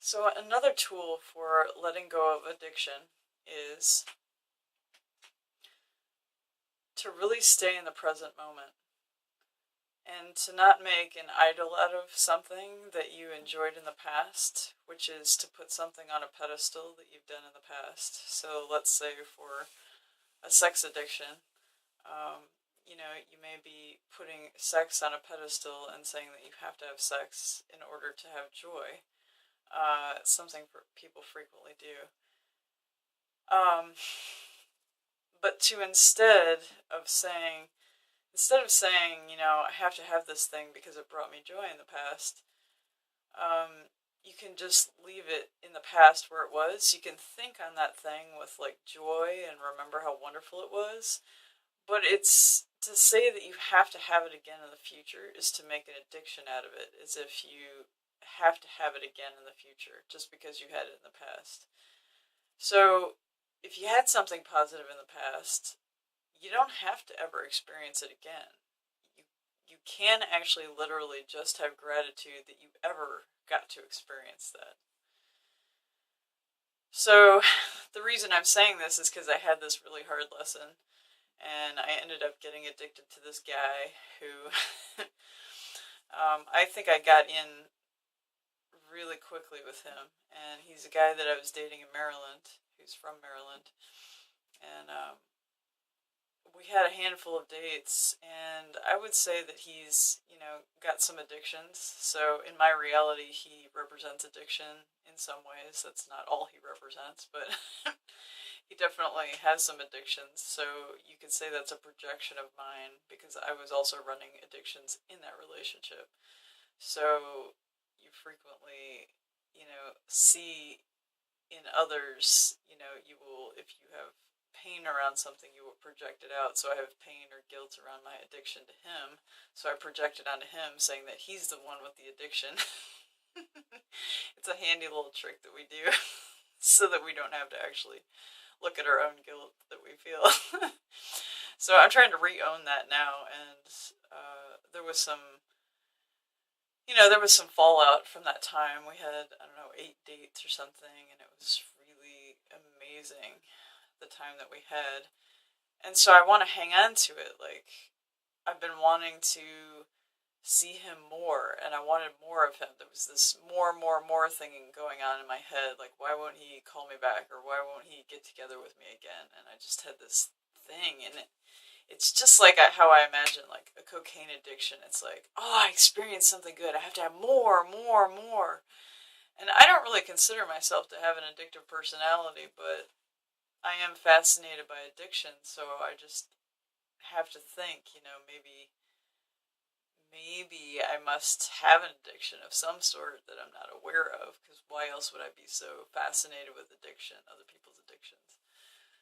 So another tool for letting go of addiction is to really stay in the present moment and to not make an idol out of something that you enjoyed in the past, which is to put something on a pedestal that you've done in the past. So let's say for a sex addiction, you may be putting sex on a pedestal and saying that you have to have sex in order to have joy. It's something people frequently do. But to instead of saying, I have to have this thing because it brought me joy in the past, you can just leave it in the past where it was. You can think on that thing with like joy and remember how wonderful it was. But it's to say that you have to have it again in the future is to make an addiction out of it, as if you have to have it again in the future just because you had it in the past. So if you had something positive in the past, you don't have to ever experience it again. You can actually literally just have gratitude that you ever got to experience that. So the reason I'm saying this is because I had this really hard lesson, and I ended up getting addicted to this guy who I think I got in really quickly with him. And he's a guy that I was dating in Maryland, who's from Maryland. And we had a handful of dates, and I would say that he's, got some addictions. So in my reality, he represents addiction in some ways. That's not all he represents, but he definitely has some addictions. So you could say that's a projection of mine because I was also running addictions in that relationship. So you frequently, see in others, you will, if you have pain around something, you will project it out. So I have pain or guilt around my addiction to him, so I project it onto him, saying that he's the one with the addiction. It's a handy little trick that we do so that we don't have to actually look at our own guilt that we feel. So I'm trying to re-own that now, and there was some fallout from that time. We had, I don't know, 8 dates or something, and it was really amazing the time that we had. And so I want to hang on to it. Like, I've been wanting to see him more, and I wanted more of him. There was this more thing going on in my head. Like, why won't he call me back? Or why won't he get together with me again? And I just had this thing, and it's just like how I imagine, like, a cocaine addiction. It's like, oh, I experienced something good. I have to have more. And I don't really consider myself to have an addictive personality, but I am fascinated by addiction, so I just have to think, maybe I must have an addiction of some sort that I'm not aware of, because why else would I be so fascinated with addiction, other people's addictions?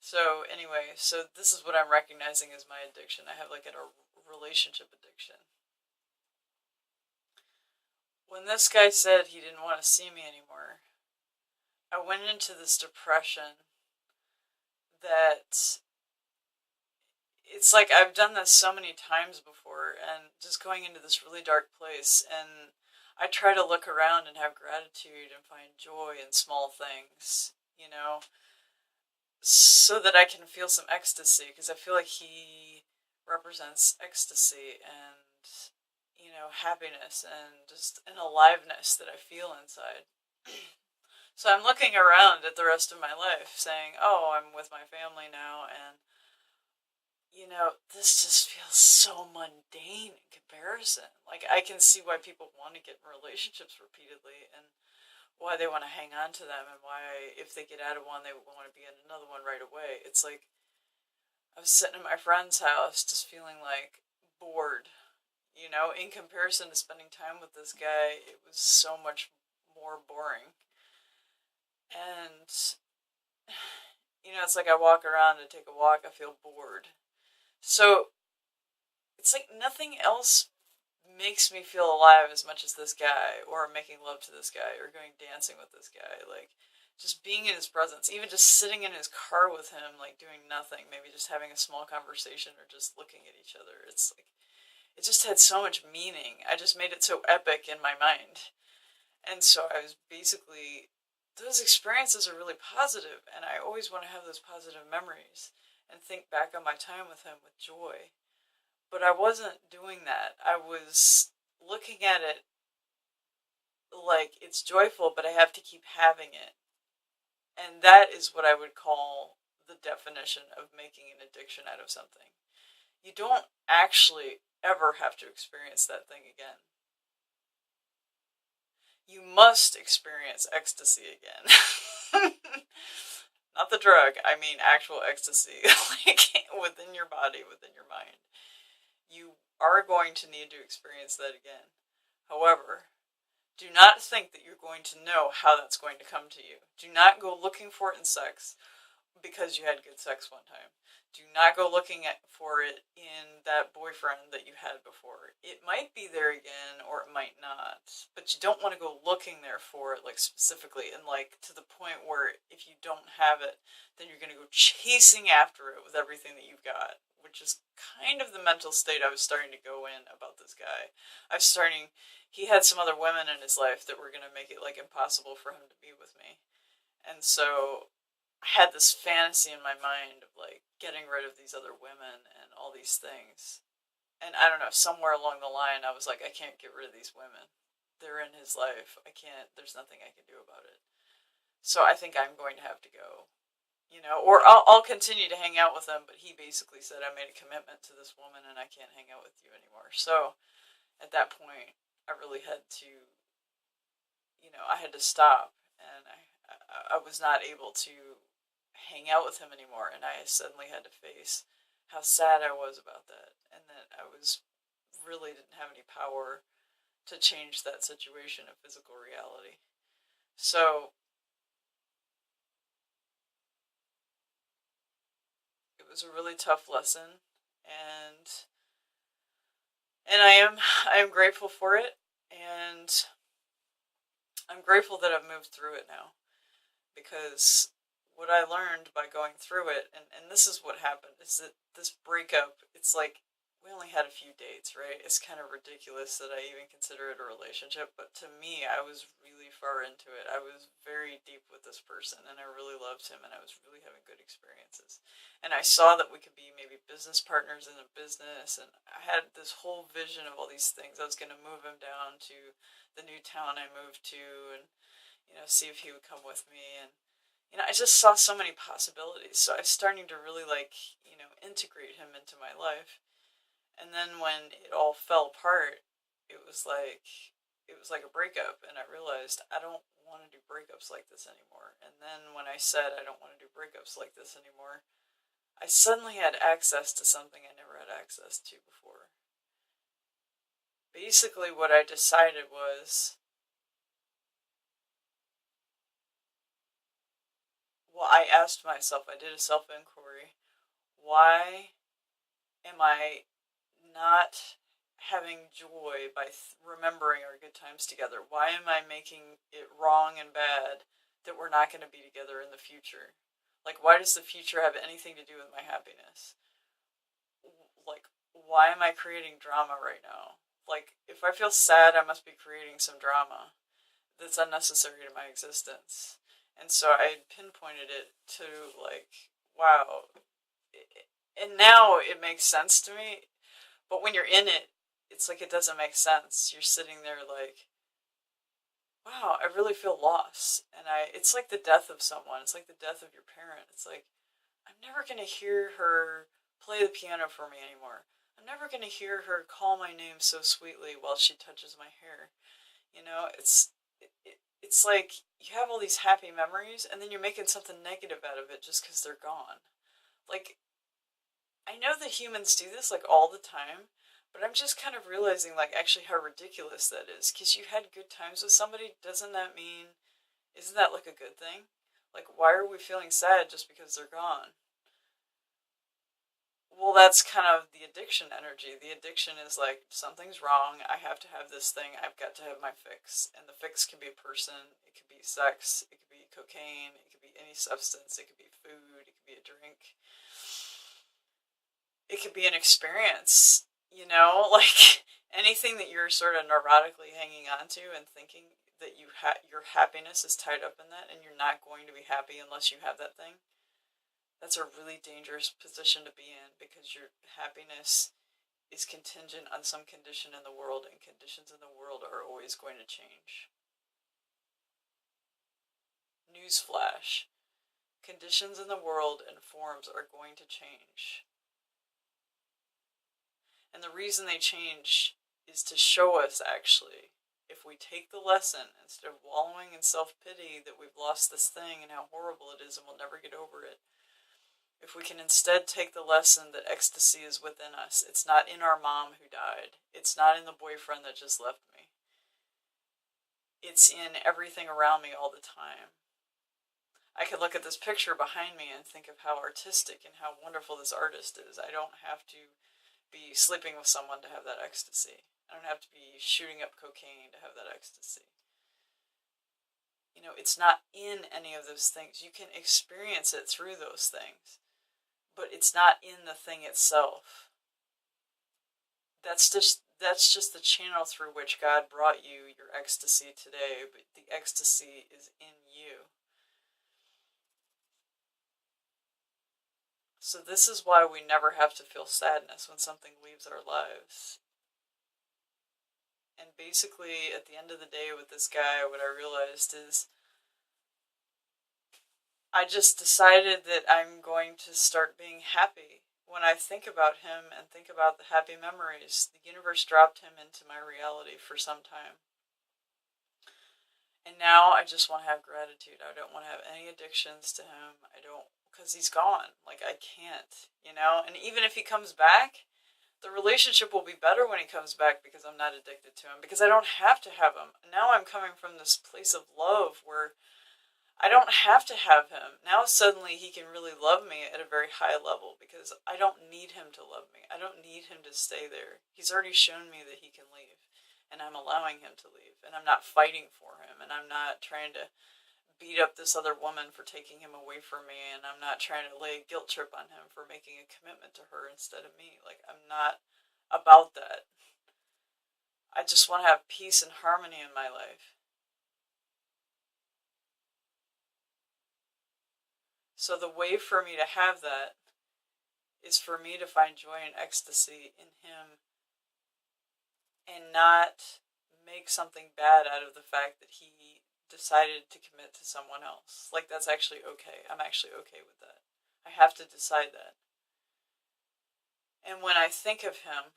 So anyway, so this is what I'm recognizing as my addiction. I have like a relationship addiction. When this guy said he didn't want to see me anymore, I went into this depression that it's like I've done this so many times before, and just going into this really dark place, and I try to look around and have gratitude and find joy in small things, so that I can feel some ecstasy, because I feel like he represents ecstasy and, happiness and just an aliveness that I feel inside. So I'm looking around at the rest of my life saying, oh, I'm with my family now, and, this just feels so mundane in comparison. Like, I can see why people want to get in relationships repeatedly and why they want to hang on to them, and why if they get out of one, they want to be in another one right away. It's like I was sitting in my friend's house just feeling like bored. In comparison to spending time with this guy, it was so much more boring. And, it's like I walk around and take a walk, I feel bored. So, it's like nothing else makes me feel alive as much as this guy, or making love to this guy, or going dancing with this guy. Like, just being in his presence, even just sitting in his car with him, like doing nothing, maybe just having a small conversation or just looking at each other. It's like, it just had so much meaning. I just made it so epic in my mind. And so I was basically, those experiences are really positive, and I always want to have those positive memories and think back on my time with him with joy. But I wasn't doing that. I was looking at it like it's joyful, but I have to keep having it. And that is what I would call the definition of making an addiction out of something. You don't actually ever have to experience that thing again. You must experience ecstasy again. Not the drug, I mean actual ecstasy, like within your body, within your mind. You are going to need to experience that again. However, do not think that you're going to know how that's going to come to you. Do not go looking for it in sex because you had good sex one time. Do not go looking for it in that boyfriend that you had before. It might be there again or it might not. But you don't want to go looking there for it, like specifically, and like to the point where if you don't have it, then you're going to go chasing after it with everything that you've got, which is kind of the mental state I was starting to go in about this guy. He had some other women in his life that were going to make it like impossible for him to be with me. And so I had this fantasy in my mind of like getting rid of these other women and all these things. And I don't know, somewhere along the line I was like, I can't get rid of these women. They're in his life. There's nothing I can do about it. So I think I'm going to have to go. Or I'll continue to hang out with him, but he basically said I made a commitment to this woman and I can't hang out with you anymore. So at that point, I really had to, I had to stop, and I was not able to hang out with him anymore, and I suddenly had to face how sad I was about that, and that I really didn't have any power to change that situation of physical reality. So it was a really tough lesson, and I am grateful for it, and I'm grateful that I've moved through it now, because what I learned by going through it, and this is what happened, is that this breakup, it's like, we only had a few dates, right? It's kind of ridiculous that I even consider it a relationship, but to me, I was really far into it. I was very deep with this person, and I really loved him, and I was really having good experiences. And I saw that we could be maybe business partners in a business, and I had this whole vision of all these things. I was going to move him down to the new town I moved to, and see if he would come with me, and I just saw so many possibilities. So I was starting to really integrate him into my life. And then when it all fell apart, it was like a breakup, and I realized I don't want to do breakups like this anymore. And then when I said I don't want to do breakups like this anymore, I suddenly had access to something I never had access to before. Basically, what I decided was, well, I asked myself, I did a self-inquiry, why am I not having joy by remembering our good times together? Why am I making it wrong and bad that we're not going to be together in the future? Like, why does the future have anything to do with my happiness? Like, why am I creating drama right now? Like, if I feel sad, I must be creating some drama that's unnecessary to my existence. And so I pinpointed it to, like, wow. And now it makes sense to me. But when you're in it, it's like it doesn't make sense. You're sitting there like, wow, I really feel lost. And it's like the death of someone. It's like the death of your parent. It's like, I'm never going to hear her play the piano for me anymore. I'm never going to hear her call my name so sweetly while she touches my hair. It's like you have all these happy memories, and then you're making something negative out of it just because they're gone. Like, I know that humans do this like all the time, but I'm just kind of realizing like actually how ridiculous that is. Because you had good times with somebody, doesn't that mean, isn't that like a good thing? Like, why are we feeling sad just because they're gone? Well, that's kind of the addiction energy. The addiction is like, something's wrong, I have to have this thing, I've got to have my fix. And the fix can be a person, it could be sex, it could be cocaine, it could be any substance, it could be food, it could be a drink. It could be an experience, like anything that you're sort of neurotically hanging on to and thinking that your happiness is tied up in that, and you're not going to be happy unless you have that thing, that's a really dangerous position to be in, because your happiness is contingent on some condition in the world, and conditions in the world are always going to change. Newsflash. Conditions in the world and forms are going to change. And the reason they change is to show us, actually, if we take the lesson, instead of wallowing in self-pity that we've lost this thing and how horrible it is and we'll never get over it, if we can instead take the lesson that ecstasy is within us, it's not in our mom who died, it's not in the boyfriend that just left me, it's in everything around me all the time. I could look at this picture behind me and think of how artistic and how wonderful this artist is. I don't have to be sleeping with someone to have that ecstasy. I don't have to be shooting up cocaine to have that ecstasy. You know, it's not in any of those things. You can experience it through those things, but it's not in the thing itself. That's just the channel through which God brought you your ecstasy today, but the ecstasy is in you. So this is why we never have to feel sadness when something leaves our lives. And basically, at the end of the day with this guy, what I realized is I just decided that I'm going to start being happy. When I think about him and think about the happy memories, the universe dropped him into my reality for some time. And now I just want to have gratitude. I don't want to have any addictions to him. I don't, because he's gone. Like, I can't, you know? And even if he comes back, the relationship will be better when he comes back, because I'm not addicted to him, because I don't have to have him. Now I'm coming from this place of love where I don't have to have him. Now suddenly he can really love me at a very high level, because I don't need him to love me. I don't need him to stay there. He's already shown me that he can leave, and I'm allowing him to leave, and I'm not fighting for him, and I'm not trying to beat up this other woman for taking him away from me, and I'm not trying to lay a guilt trip on him for making a commitment to her instead of me. Like, I'm not about that. I just want to have peace and harmony in my life. So the way for me to have that is for me to find joy and ecstasy in him, and not make something bad out of the fact that he decided to commit to someone else. Like, that's actually okay. I'm actually okay with that. I have to decide that. And when I think of him,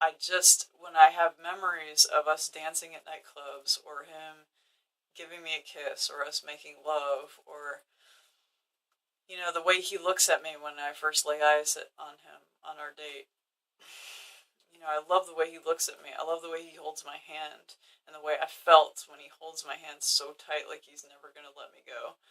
when I have memories of us dancing at nightclubs, or him giving me a kiss, or us making love, or, you know, the way he looks at me when I first lay eyes on him on our date. You know, I love the way he looks at me. I love the way he holds my hand, and the way I felt when he holds my hand so tight, like he's never going to let me go.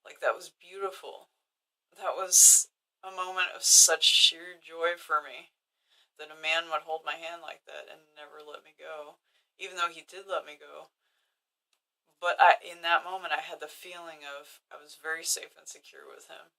Like, that was beautiful. That was a moment of such sheer joy for me, that a man would hold my hand like that and never let me go, even though he did let me go. But in that moment, I had the feeling of I was very safe and secure with him.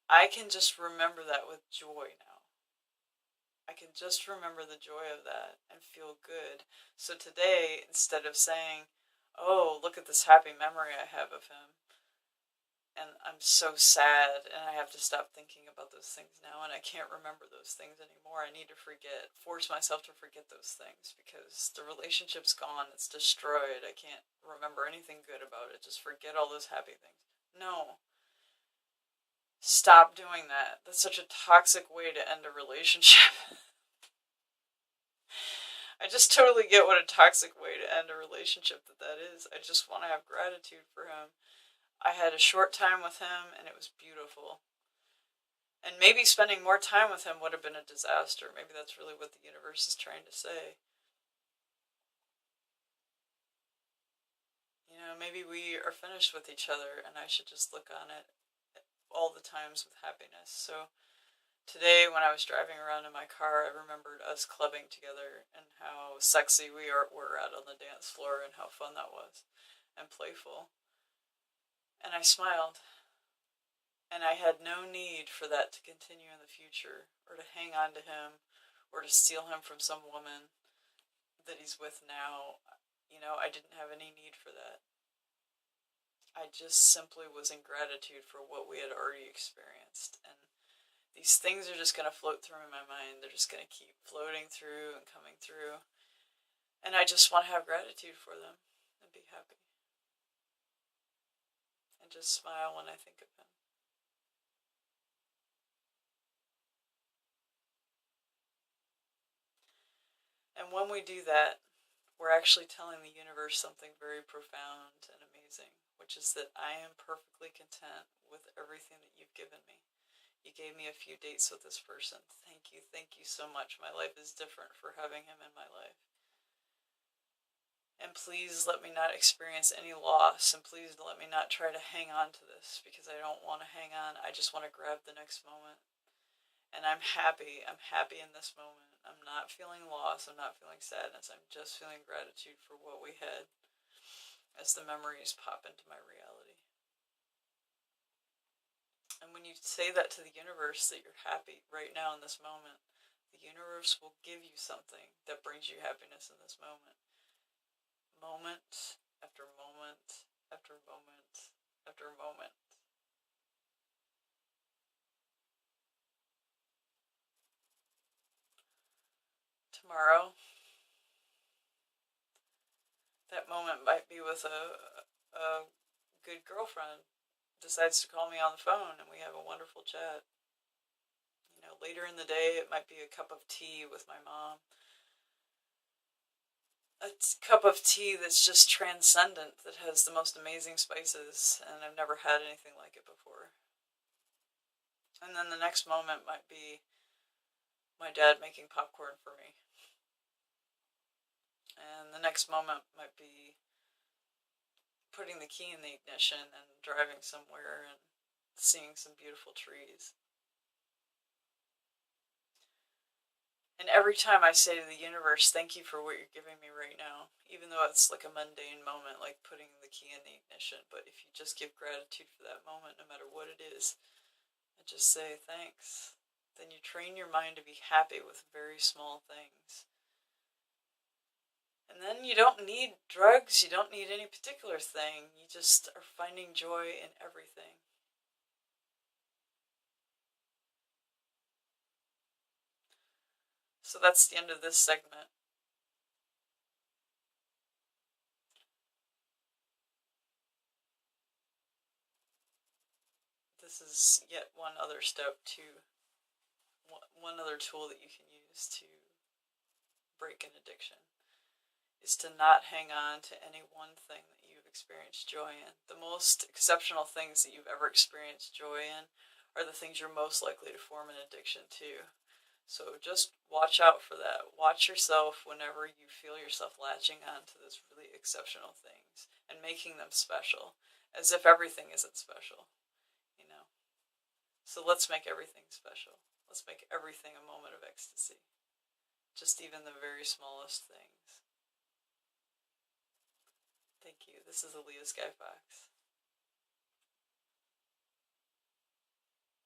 I can just remember that with joy now. I can just remember the joy of that and feel good. So today, instead of saying, oh, look at this happy memory I have of him, and I'm so sad, and I have to stop thinking about those things now, and I can't remember those things anymore. I need to force myself to forget those things, because the relationship's gone, it's destroyed. I can't remember anything good about it. Just forget all those happy things. No. Stop doing that. That's such a toxic way to end a relationship. I just totally get what a toxic way to end a relationship that is. I just want to have gratitude for him. I had a short time with him, and it was beautiful. And maybe spending more time with him would have been a disaster. Maybe that's really what the universe is trying to say. You know, maybe we are finished with each other, and I should just look on it all the times with happiness. So today, when I was driving around in my car, I remembered us clubbing together and how sexy we were out on the dance floor, and how fun that was, and playful. And I smiled. And I had no need for that to continue in the future, or to hang on to him, or to steal him from some woman that he's with now. I didn't have any need for that. I just simply was in gratitude for what we had already experienced. And these things are just going to float through in my mind. They're just going to keep floating through and coming through. And I just want to have gratitude for them and be happy. And just smile when I think of them. And when we do that, we're actually telling the universe something very profound and amazing, which is that I am perfectly content with everything that you've given me. You gave me a few dates with this person. Thank you so much. My life is different for having him in my life. And please let me not experience any loss, and please let me not try to hang on to this, because I don't want to hang on. I just want to grab the next moment. And I'm happy. I'm happy in this moment. I'm not feeling loss. I'm not feeling sadness. I'm just feeling gratitude for what we had as the memories pop into my reality. And when you say that to the universe, that you're happy right now in this moment, the universe will give you something that brings you happiness in this moment. Moment after moment after moment after moment. Tomorrow, that moment might be with a good girlfriend decides to call me on the phone and we have a wonderful chat. Later in the day, it might be a cup of tea with my mom. A cup of tea that's just transcendent, that has the most amazing spices, and I've never had anything like it before. And then the next moment might be my dad making popcorn for me. And the next moment might be putting the key in the ignition and driving somewhere and seeing some beautiful trees. And every time I say to the universe, thank you for what you're giving me right now, even though it's like a mundane moment, like putting the key in the ignition, but if you just give gratitude for that moment, no matter what it is, and just say thanks, then you train your mind to be happy with very small things. And then you don't need drugs, you don't need any particular thing, you just are finding joy in everything. So that's the end of this segment. This is yet one other step to, one other tool that you can use to break an addiction, is to not hang on to any one thing that you've experienced joy in. The most exceptional things that you've ever experienced joy in are the things you're most likely to form an addiction to. So just watch out for that. Watch yourself whenever you feel yourself latching on to those really exceptional things and making them special, as if everything isn't special, So let's make everything special. Let's make everything a moment of ecstasy. Just even the very smallest things. Thank you. This is Aaliyah Skyfox.